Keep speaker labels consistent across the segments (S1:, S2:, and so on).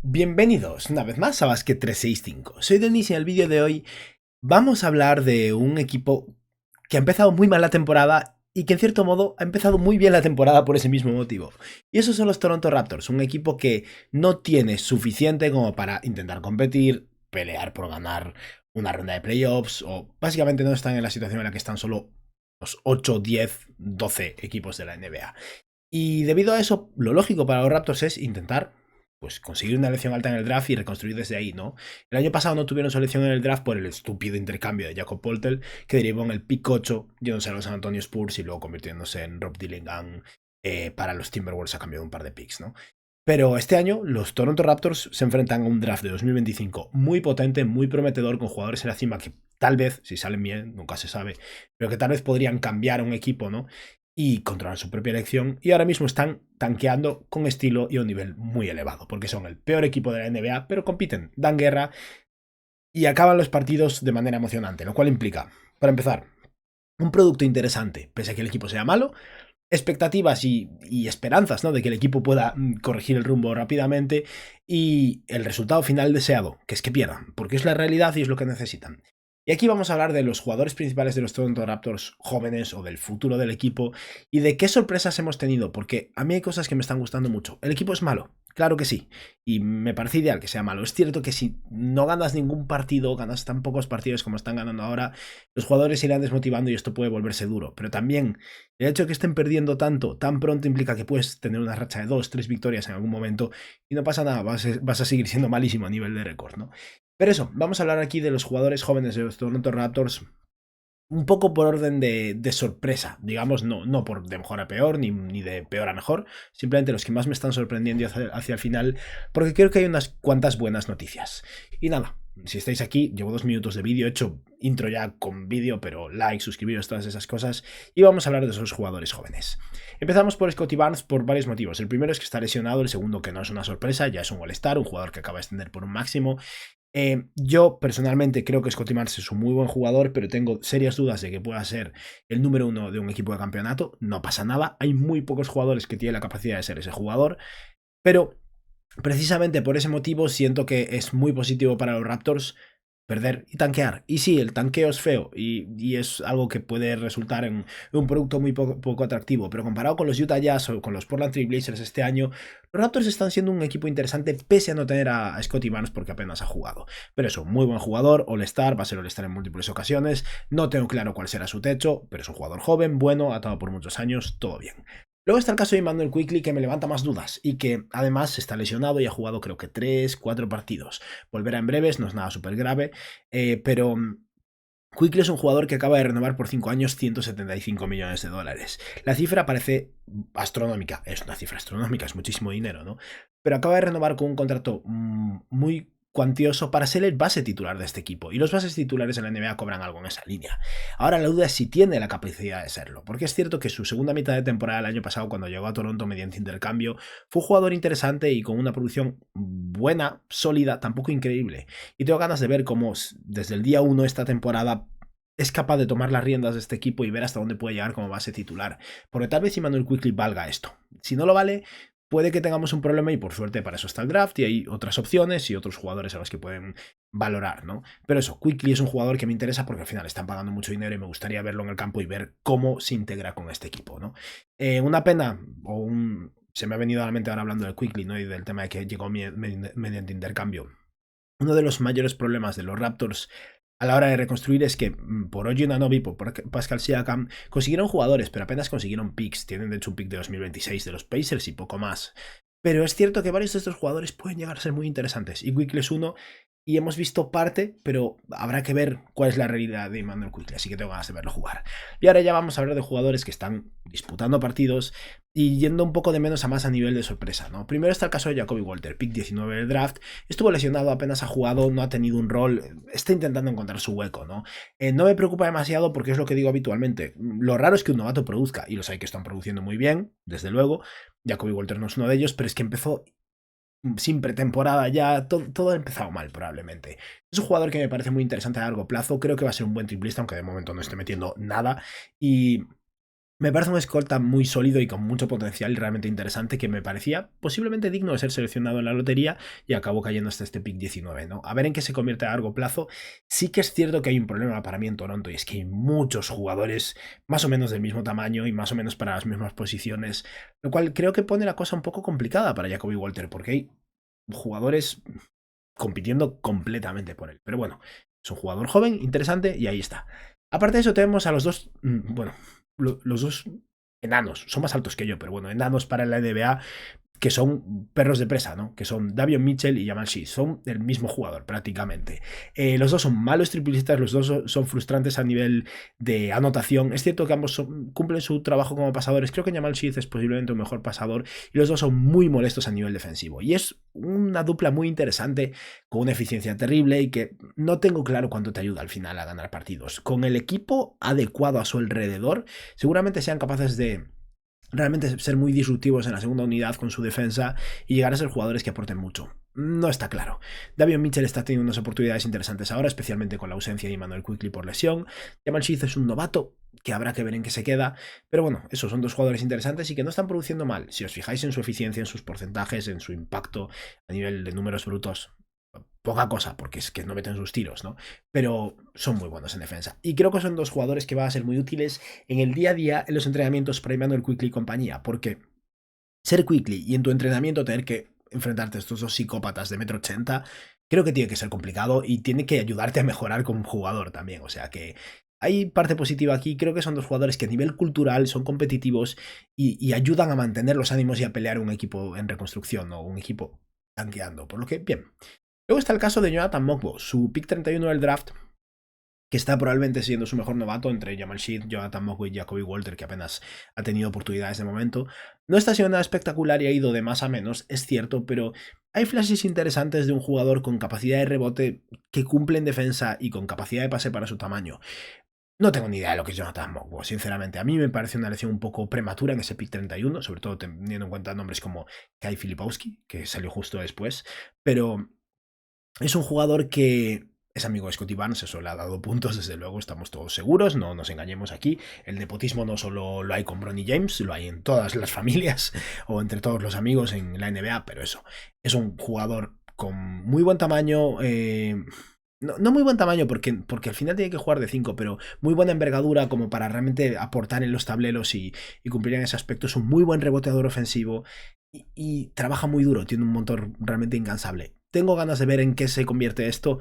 S1: Bienvenidos una vez más a Basket 365. Soy Denis y en el vídeo de hoy vamos a hablar de un equipo que ha empezado muy mal la temporada y que en cierto modo ha empezado muy bien la temporada por ese mismo motivo. Y esos son los Toronto Raptors, un equipo que no tiene suficiente como para intentar competir, pelear por ganar una ronda de playoffs o básicamente no están en la situación en la que están solo los 8, 10, 12 equipos de la NBA. Y debido a eso, lo lógico para los Raptors es intentar pues conseguir una elección alta en el draft y reconstruir desde ahí, ¿no? El año pasado no tuvieron selección en el draft por el estúpido intercambio de Jakob Poeltl, que derivó en el pick 8, yéndose a los San Antonio Spurs y luego convirtiéndose en Rob Dillingham para los Timberwolves a cambio de un par de picks, ¿no? Pero este año los Toronto Raptors se enfrentan a un draft de 2025 muy potente, muy prometedor, con jugadores en la cima que tal vez, si salen bien, nunca se sabe, pero que tal vez podrían cambiar a un equipo, ¿no? Y controlar su propia elección. Y ahora mismo están tanqueando con estilo y a un nivel muy elevado, porque son el peor equipo de la NBA, pero compiten, dan guerra y acaban los partidos de manera emocionante, lo cual implica, para empezar, un producto interesante, pese a que el equipo sea malo, expectativas y esperanzas, ¿no? De que el equipo pueda corregir el rumbo rápidamente y el resultado final deseado, que es que pierdan, porque es la realidad y es lo que necesitan. Y aquí vamos a hablar de los jugadores principales de los Toronto Raptors jóvenes o del futuro del equipo y de qué sorpresas hemos tenido, porque a mí hay cosas que me están gustando mucho. El equipo es malo, claro que sí, y me parece ideal que sea malo. Es cierto que si no ganas ningún partido, ganas tan pocos partidos como están ganando ahora, los jugadores se irán desmotivando y esto puede volverse duro, pero también el hecho de que estén perdiendo tanto, tan pronto, implica que puedes tener una racha de 2, 3 victorias en algún momento y no pasa nada, vas a seguir siendo malísimo a nivel de récord, ¿no? Pero eso, vamos a hablar aquí de los jugadores jóvenes de los Toronto Raptors, un poco por orden de sorpresa, digamos, no por de mejor a peor, ni de peor a mejor, simplemente los que más me están sorprendiendo hacia el final, porque creo que hay unas cuantas buenas noticias. Y nada, si estáis aquí, llevo 2 minutos de vídeo, he hecho intro ya con vídeo, pero like, suscribiros, todas esas cosas, y vamos a hablar de esos jugadores jóvenes. Empezamos por Scottie Barnes por varios motivos. El primero es que está lesionado, el segundo que no es una sorpresa, ya es un All-Star, un jugador que acaba de extender por un máximo, yo personalmente creo que Scottie Barnes es un muy buen jugador, pero tengo serias dudas de que pueda ser el número uno de un equipo de campeonato. No pasa nada, hay muy pocos jugadores que tienen la capacidad de ser ese jugador, pero precisamente por ese motivo siento que es muy positivo para los Raptors perder y tanquear. Y sí, el tanqueo es feo y es algo que puede resultar en un producto muy poco atractivo, pero comparado con los Utah Jazz o con los Portland Trail Blazers este año, los Raptors están siendo un equipo interesante pese a no tener a Scottie Barnes porque apenas ha jugado. Pero eso, muy buen jugador, All-Star, va a ser All-Star en múltiples ocasiones, no tengo claro cuál será su techo, pero es un jugador joven, bueno, atado por muchos años, todo bien. Luego está el caso de Immanuel Quickley, que me levanta más dudas y que además está lesionado y ha jugado creo que 3, 4 partidos. Volverá en breves, no es nada súper grave, pero Quickley es un jugador que acaba de renovar por 5 años 175 millones de dólares. La cifra parece astronómica, es una cifra astronómica, es muchísimo dinero, ¿no? Pero acaba de renovar con un contrato muy cuantioso para ser el base titular de este equipo. Y los bases titulares en la NBA cobran algo en esa línea. Ahora la duda es si tiene la capacidad de serlo, porque es cierto que su segunda mitad de temporada el año pasado, cuando llegó a Toronto mediante intercambio, fue un jugador interesante y con una producción buena, sólida, tampoco increíble. Y tengo ganas de ver cómo desde el día 1 esta temporada es capaz de tomar las riendas de este equipo y ver hasta dónde puede llegar como base titular. Porque tal vez Immanuel Quickley valga esto. Si no lo vale, puede que tengamos un problema y por suerte para eso está el draft y hay otras opciones y otros jugadores a los que pueden valorar, ¿no? Pero eso, Quickley es un jugador que me interesa porque al final están pagando mucho dinero y me gustaría verlo en el campo y ver cómo se integra con este equipo, ¿no? Una pena se me ha venido a la mente ahora hablando de Quickley, ¿no? Y del tema de que llegó mediante intercambio. Uno de los mayores problemas de los Raptors a la hora de reconstruir es que por Oji Anunoby, por Pascal Siakam, consiguieron jugadores, pero apenas consiguieron picks. Tienen de hecho un pick de 2026 de los Pacers y poco más. Pero es cierto que varios de estos jugadores pueden llegar a ser muy interesantes. Y Quickley es uno. Y hemos visto parte, pero habrá que ver cuál es la realidad de Immanuel Quickley. Así que tengo ganas de verlo jugar. Y ahora ya vamos a hablar de jugadores que están disputando partidos y yendo un poco de menos a más a nivel de sorpresa, ¿no? Primero está el caso de Jacoby Walter, pick 19 del draft. Estuvo lesionado, apenas ha jugado, no ha tenido un rol. Está intentando encontrar su hueco, ¿no? No me preocupa demasiado porque es lo que digo habitualmente. Lo raro es que un novato produzca, y los hay que están produciendo muy bien, desde luego. Jacoby Walter no es uno de ellos, pero es que empezó sin pretemporada ya, todo ha empezado mal probablemente. Es un jugador que me parece muy interesante a largo plazo, creo que va a ser un buen triplista, aunque de momento no esté metiendo nada, y Me parece un escolta muy sólido y con mucho potencial y realmente interesante que me parecía posiblemente digno de ser seleccionado en la lotería y acabó cayendo hasta este pick 19, ¿no? A ver en qué se convierte a largo plazo. Sí que es cierto que hay un problema para mí en Toronto y es que hay muchos jugadores más o menos del mismo tamaño y más o menos para las mismas posiciones, lo cual creo que pone la cosa un poco complicada para Jacoby Walter porque hay jugadores compitiendo completamente por él. Pero bueno, es un jugador joven, interesante y ahí está. Aparte de eso tenemos a los dos, bueno, los dos enanos, son más altos que yo, pero bueno, enanos para la NBA que son perros de presa, ¿no? Que son Davion Mitchell y Jamal Sheed, son el mismo jugador prácticamente. Los dos son malos triplistas, los dos son frustrantes a nivel de anotación. Es cierto que ambos cumplen su trabajo como pasadores, creo que Jamal Sheed es posiblemente un mejor pasador y los dos son muy molestos a nivel defensivo. Y es una dupla muy interesante, con una eficiencia terrible y que no tengo claro cuánto te ayuda al final a ganar partidos. Con el equipo adecuado a su alrededor, seguramente sean capaces de realmente ser muy disruptivos en la segunda unidad con su defensa y llegar a ser jugadores que aporten mucho. No está claro. Davion Mitchell está teniendo unas oportunidades interesantes ahora, especialmente con la ausencia de Emmanuel Quickley por lesión. Jamal Sheath es un novato que habrá que ver en qué se queda, pero bueno, esos son dos jugadores interesantes y que no están produciendo mal. Si os fijáis en su eficiencia, en sus porcentajes, en su impacto a nivel de números brutos, poca cosa, porque es que no meten sus tiros, ¿no? Pero son muy buenos en defensa. Y creo que son dos jugadores que van a ser muy útiles en el día a día, en los entrenamientos para Emmanuel Quickley y compañía, porque ser Quickley y en tu entrenamiento tener que enfrentarte a estos dos psicópatas de 1,80 m, creo que tiene que ser complicado y tiene que ayudarte a mejorar como jugador también. O sea que hay parte positiva aquí. Creo que son dos jugadores que a nivel cultural son competitivos y ayudan a mantener los ánimos y a pelear un equipo en reconstrucción o un equipo tanqueando. Por lo que, bien. Luego está el caso de Jonathan Mokbo, su pick 31 del draft, que está probablemente siendo su mejor novato entre Jamal Sheed, Jonathan Mokbo y Jacoby Walter, que apenas ha tenido oportunidades de momento. No está siendo nada espectacular y ha ido de más a menos, es cierto, pero hay flashes interesantes de un jugador con capacidad de rebote que cumple en defensa y con capacidad de pase para su tamaño. No tengo ni idea de lo que es Jonathan Mokbo, sinceramente. A mí me parece una elección un poco prematura en ese pick 31, sobre todo teniendo en cuenta nombres como Kai Filipowski, que salió justo después, pero es un jugador que es amigo de Scottie Barnes, eso le ha dado puntos, desde luego, estamos todos seguros, no nos engañemos aquí. El nepotismo no solo lo hay con Bronny James, lo hay en todas las familias o entre todos los amigos en la NBA, pero eso, es un jugador con muy buen tamaño, no muy buen tamaño porque al final tiene que jugar de 5, pero muy buena envergadura como para realmente aportar en los tableros y cumplir en ese aspecto. Es un muy buen reboteador ofensivo y trabaja muy duro, tiene un motor realmente incansable. Tengo ganas de ver en qué se convierte esto.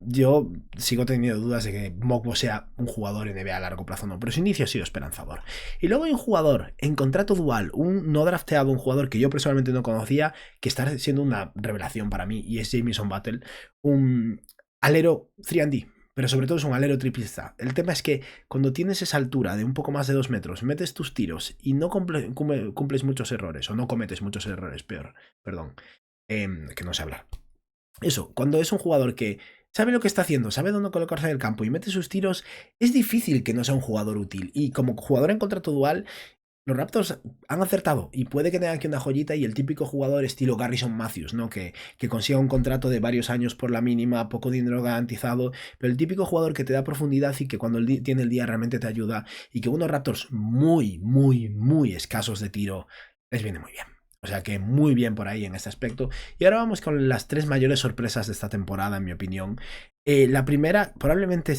S1: Yo sigo teniendo dudas de que Mokbo sea un jugador NBA a largo plazo, no, pero su inicio ha sido esperanzador. Y luego hay un jugador en contrato dual, un no drafteado, un jugador que yo personalmente no conocía, que está siendo una revelación para mí, y es Jamison Battle, un alero 3&D, pero sobre todo es un alero triplista. El tema es que cuando tienes esa altura de un poco más de 2 metros, metes tus tiros y no cumples muchos errores, o no cometes muchos errores, peor, perdón, que no sé hablar. Eso, cuando es un jugador que sabe lo que está haciendo, sabe dónde colocarse en el campo y mete sus tiros, es difícil que no sea un jugador útil. Y como jugador en contrato dual, los Raptors han acertado y puede que tengan aquí una joyita y el típico jugador estilo Garrison Matthews, ¿no? Que consiga un contrato de varios años por la mínima, poco dinero garantizado, pero el típico jugador que te da profundidad y que cuando tiene el día realmente te ayuda y que unos Raptors muy, muy, muy escasos de tiro les viene muy bien. O sea que muy bien por ahí en este aspecto. Y ahora vamos con las tres mayores sorpresas de esta temporada, en mi opinión. La primera probablemente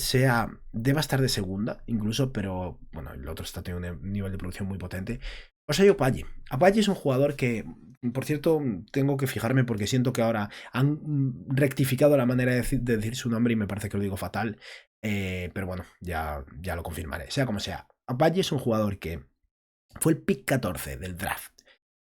S1: deba estar de segunda, incluso, pero bueno, el otro está teniendo un nivel de producción muy potente. Osei Agbaji. Agbaji es un jugador que, por cierto, tengo que fijarme porque siento que ahora han rectificado la manera de decir su nombre y me parece que lo digo fatal. Pero bueno, ya lo confirmaré. Sea como sea, Agbaji es un jugador que fue el pick 14 del draft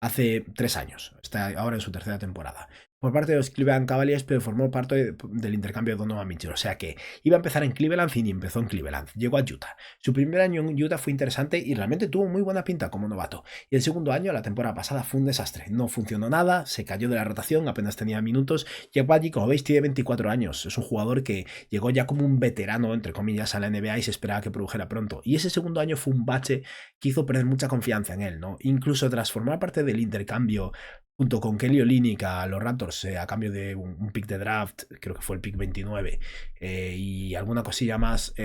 S1: hace 3 años, está ahora en su tercera temporada, por parte de los Cleveland Cavaliers, pero formó parte del intercambio de Donovan Mitchell, o sea que iba a empezar en Cleveland y empezó en Cleveland, llegó a Utah. Su primer año en Utah fue interesante y realmente tuvo muy buena pinta como novato, y el segundo año, la temporada pasada, fue un desastre, no funcionó nada, se cayó de la rotación, apenas tenía minutos, y Agbaji, como veis, tiene 24 años, es un jugador que llegó ya como un veterano, entre comillas, a la NBA y se esperaba que produjera pronto, y ese segundo año fue un bache que hizo perder mucha confianza en él, ¿no? Incluso tras formar parte del intercambio junto con Kelly Olynyk a los Raptors a cambio de un pick de draft, creo que fue el pick 29, y alguna cosilla más,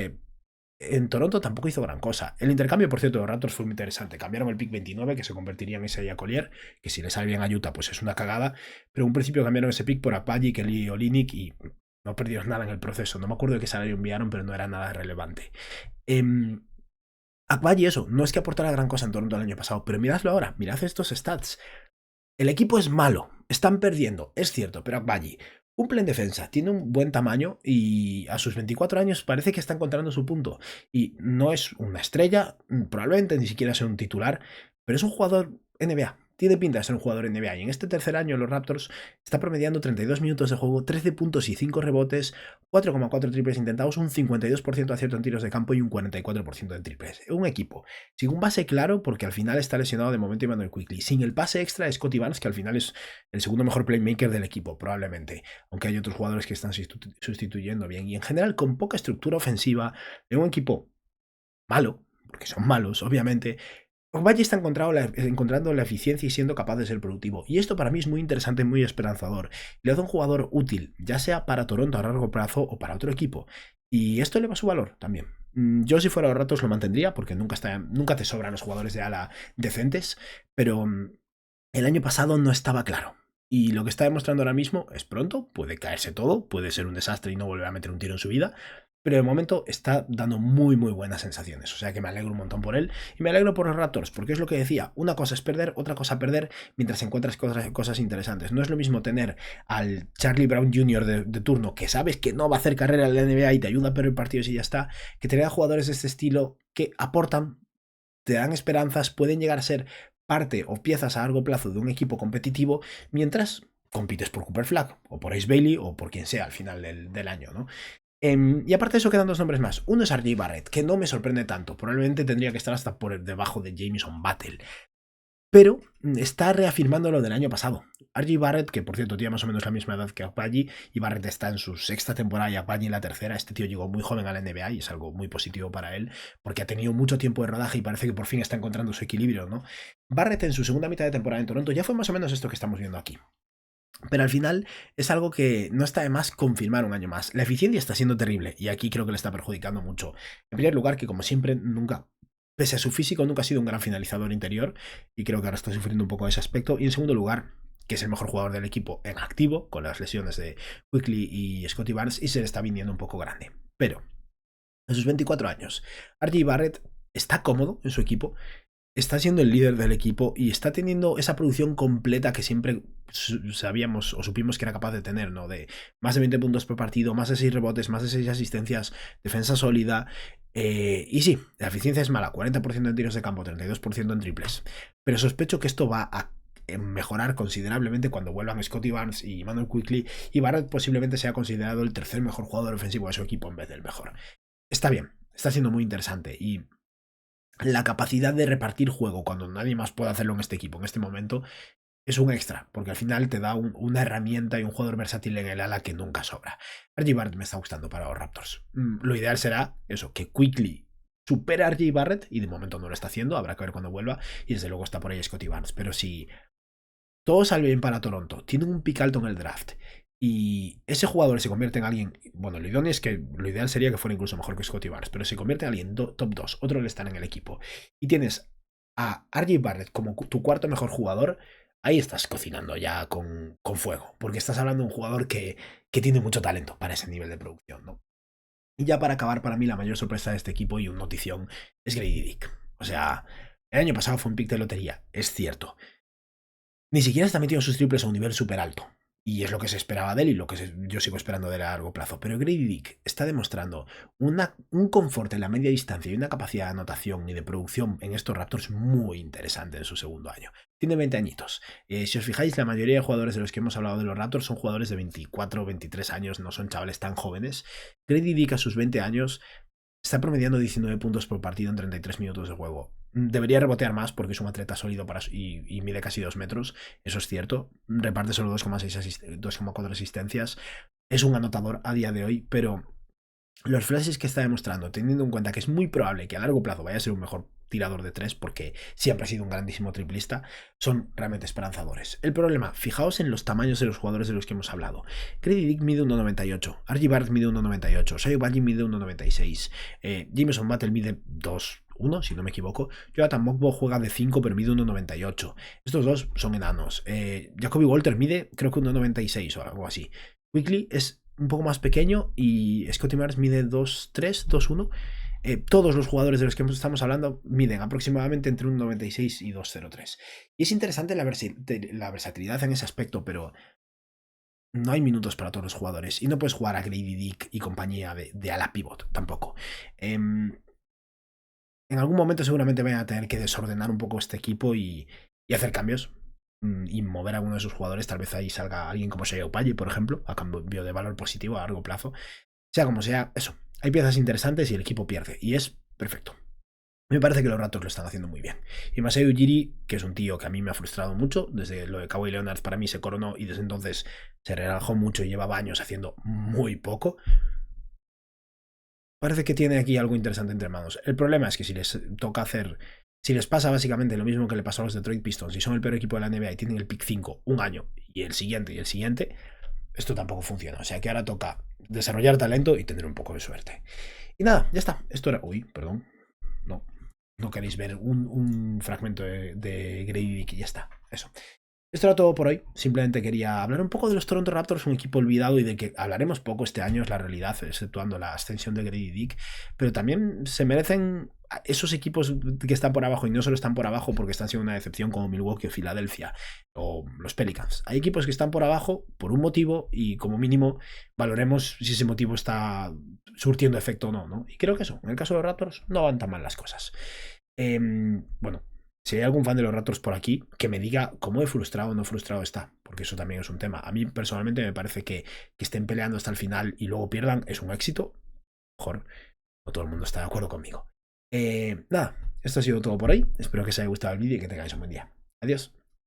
S1: En Toronto tampoco hizo gran cosa. El intercambio, por cierto, de los Raptors fue muy interesante. Cambiaron el pick 29, que se convertiría en Isaiah Collier, que si le sale bien a Utah, pues es una cagada. Pero en un principio cambiaron ese pick por Agbaji, Kelly Olynyk y no perdieron nada en el proceso. No me acuerdo de qué salario enviaron, pero no era nada relevante. Agbaji, eso, no es que aportara gran cosa en Toronto el año pasado, pero miradlo ahora, mirad estos stats. El equipo es malo, están perdiendo, es cierto, pero Agbaji cumple en defensa, tiene un buen tamaño y a sus 24 años parece que está encontrando su punto. Y no es una estrella, probablemente ni siquiera sea un titular, pero es un jugador NBA. Tiene pinta de ser un jugador NBA y en este tercer año los Raptors está promediando 32 minutos de juego, 13 puntos y 5 rebotes, 4,4 triples intentados, un 52% acierto en tiros de campo y un 44% en triples. Un equipo sin un base claro, porque al final está lesionado de momento Immanuel Quickley. Sin el pase extra de Scottie Barnes, que al final es el segundo mejor playmaker del equipo, probablemente. Aunque hay otros jugadores que están sustituyendo bien. Y en general, con poca estructura ofensiva, en un equipo malo, porque son malos, obviamente, Valle está encontrando la eficiencia y siendo capaz de ser productivo. Y esto para mí es muy interesante, muy esperanzador. Le hace un jugador útil, ya sea para Toronto a largo plazo o para otro equipo. Y esto eleva su valor también. Yo si fuera los Raptors lo mantendría porque nunca te sobran los jugadores de ala decentes, pero el año pasado no estaba claro. Y lo que está demostrando ahora mismo es pronto, puede caerse todo, puede ser un desastre y no volver a meter un tiro en su vida, pero de momento está dando muy buenas sensaciones, o sea que me alegro un montón por él y me alegro por los Raptors, porque es lo que decía, una cosa es perder, otra cosa perder mientras encuentras cosas interesantes. No es lo mismo tener al Charlie Brown Jr. de turno, que sabes que no va a hacer carrera en la NBA y te ayuda a perder partidos y ya está, que tener a jugadores de este estilo que aportan, te dan esperanzas, pueden llegar a ser parte o piezas a largo plazo de un equipo competitivo mientras compites por Cooper Flag o por Ace Bailey o por quien sea al final del año, ¿no? Y aparte de eso quedan dos nombres más. Uno es RJ Barrett, que no me sorprende tanto. Probablemente tendría que estar hasta por debajo de Jamison Battle. Pero está reafirmando lo del año pasado. RJ Barrett, que por cierto tiene más o menos la misma edad que Agbaji, y Barrett está en su sexta temporada y Agbaji en la tercera. Este tío llegó muy joven a la NBA y es algo muy positivo para él, porque ha tenido mucho tiempo de rodaje y parece que por fin está encontrando su equilibrio, ¿no? Barrett en su segunda mitad de temporada en Toronto ya fue más o menos esto que estamos viendo aquí. Pero al final es algo que no está de más confirmar un año más. La eficiencia está siendo terrible y aquí creo que le está perjudicando mucho. En primer lugar, que como siempre, nunca, pese a su físico, nunca ha sido un gran finalizador interior y creo que ahora está sufriendo un poco ese aspecto. Y en segundo lugar, que es el mejor jugador del equipo en activo, con las lesiones de Quickley y Scottie Barnes, y se le está viniendo un poco grande. Pero a sus 24 años, RJ Barrett está cómodo en su equipo, está siendo el líder del equipo y está teniendo esa producción completa que siempre sabíamos o supimos que era capaz de tener, ¿no? De más de 20 puntos por partido, más de 6 rebotes, más de 6 asistencias, defensa sólida. Y sí, la eficiencia es mala, 40% en tiros de campo, 32% en triples. Pero sospecho que esto va a mejorar considerablemente cuando vuelvan Scottie Barnes y Immanuel Quickley, y Barrett posiblemente sea considerado el tercer mejor jugador ofensivo de su equipo en vez del mejor. Está bien, está siendo muy interesante y la capacidad de repartir juego cuando nadie más puede hacerlo en este equipo, en este momento, es un extra, porque al final te da una herramienta y un jugador versátil en el ala que nunca sobra. RJ Barrett me está gustando para los Raptors. Lo ideal será eso, que Quickley supera a RJ Barrett, y de momento no lo está haciendo, habrá que ver cuando vuelva, y desde luego está por ahí Scottie Barnes. Pero si todo sale bien para Toronto, tienen un pick alto en el draft, y ese jugador se convierte en alguien, bueno, lo idóneo es que lo ideal sería que fuera incluso mejor que Scottie Barnes, pero se convierte en alguien top 2, otro le están en el equipo, y tienes a RJ Barrett como tu cuarto mejor jugador, ahí estás cocinando ya con fuego, porque estás hablando de un jugador que tiene mucho talento para ese nivel de producción, ¿no? Y ya para acabar, para mí la mayor sorpresa de este equipo y un notición es Grady Dick. O sea, el año pasado fue un pick de lotería, es cierto. Ni siquiera está metiendo sus triples a un nivel súper alto. Y es lo que se esperaba de él y lo que yo sigo esperando de él a largo plazo. Pero Grady Dick está demostrando un confort en la media distancia y una capacidad de anotación y de producción en estos Raptors muy interesante en su segundo año. Tiene 20 añitos. Si os fijáis, la mayoría de jugadores de los que hemos hablado de los Raptors son jugadores de 24 o 23 años, no son chavales tan jóvenes. Grady Dick a sus 20 años está promediando 19 puntos por partido en 33 minutos de juego. Debería rebotear más porque es un atleta sólido y mide casi 2 metros. Eso es cierto. Reparte solo 2,4 asistencias. Es un anotador a día de hoy, pero los flashes que está demostrando, teniendo en cuenta que es muy probable que a largo plazo vaya a ser un mejor tirador de 3 porque siempre ha sido un grandísimo triplista, son realmente esperanzadores. El problema, fijaos en los tamaños de los jugadores de los que hemos hablado. Grady Dick mide 1,98, RJ Barrett mide 1,98, Shai Badgey mide 1,96, Jameson Battle mide 2,1 si no me equivoco. Jonathan Mokbo juega de 5 pero mide 1,98. Estos dos son enanos. Jacoby Walter mide creo que 1,96 o algo así. Quickly es un poco más pequeño y Scottie Barnes mide 2,3, 2,1. Todos los jugadores de los que estamos hablando miden aproximadamente entre 1,96 y 2,03. Y es interesante la versatilidad en ese aspecto, pero no hay minutos para todos los jugadores. Y no puedes jugar a Grady Dick y compañía de ala pivot tampoco. En algún momento seguramente vayan a tener que desordenar un poco este equipo y hacer cambios. Y mover a alguno de sus jugadores. Tal vez ahí salga alguien como Shai Opalle, por ejemplo, a cambio de valor positivo a largo plazo. Sea como sea, eso. Hay piezas interesantes y el equipo pierde. Y es perfecto. Me parece que los Raptors lo están haciendo muy bien. Y Masai Ujiri, que es un tío que a mí me ha frustrado mucho, desde lo de Kawhi Leonard para mí se coronó y desde entonces se relajó mucho y llevaba años haciendo muy poco. Parece que tiene aquí algo interesante entre manos. El problema es que si les toca hacer... Si les pasa básicamente lo mismo que le pasó a los Detroit Pistons y son el peor equipo de la NBA y tienen el pick 5 un año y el siguiente, esto tampoco funciona. O sea que ahora toca desarrollar talento y tener un poco de suerte. Y nada, ya está. Esto era... Uy, perdón. No queréis ver un fragmento de Grady Dick y ya está. Eso. Esto era todo por hoy. Simplemente quería hablar un poco de los Toronto Raptors, un equipo olvidado y de que hablaremos poco este año, es la realidad, exceptuando la ascensión de Grady Dick. Pero también se merecen esos equipos que están por abajo y no solo están por abajo porque están siendo una decepción como Milwaukee o Filadelfia o los Pelicans. Hay equipos que están por abajo por un motivo y como mínimo valoremos si ese motivo está surtiendo efecto o no, ¿no? Y creo que eso, en el caso de los Raptors no van tan mal las cosas. Bueno, si hay algún fan de los Raptors por aquí, que me diga cómo de frustrado o no frustrado está, porque eso también es un tema. A mí personalmente me parece que estén peleando hasta el final y luego pierdan es un éxito. Mejor, no todo el mundo está de acuerdo conmigo. Nada, esto ha sido todo por hoy. Espero que os haya gustado el vídeo y que tengáis un buen día. Adiós.